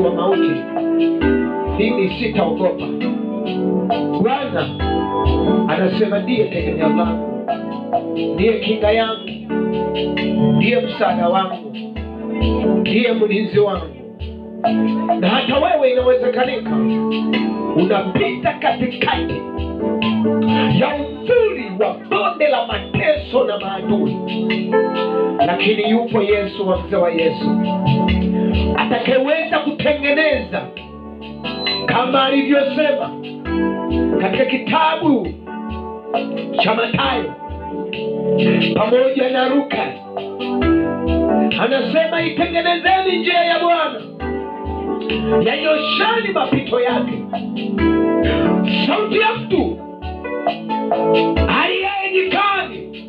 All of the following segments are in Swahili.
wa mauti, mimi sitaogopa. Bwana anasema ndiye tegemeo langu, ndiye kinga yangu, ndiye msaada wangu, ndiye mlinzi wangu. Na hata wewe inawezekanika unapita katikati ya uvuli wa bonde la mateso na maadui, lakini yupo Yesu wa mzee wa Yesu atakayeweza kutengeneza, kama alivyosema katika kitabu cha Mathayo pamoja na Luka. Anasema itengenezeni njia ya Bwana, yanyosheni mapito yake. Sauti ya mtu aliye nyikani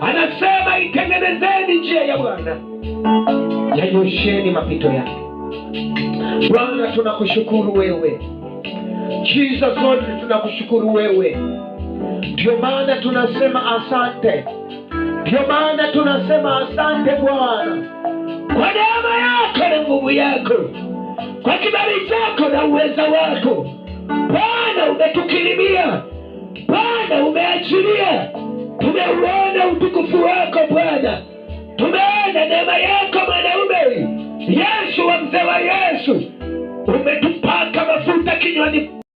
anasema itengenezeni njia ya Bwana, yanyosheni mapito yake. Bwana tunakushukuru wewe, Jesus Lord, tunakushukuru wewe. Ndio maana tunasema asante, ndio maana tunasema asante Bwana, kwa neema yako na nguvu yako, kwa kibali chako na uweza wako. Bwana umetukirimia, Bwana umeachilia, tumeuona utukufu wako Bwana, tumeona neema yako mwanaume Yesu wa mzee wa Yesu. Umetupaka mafuta kinywani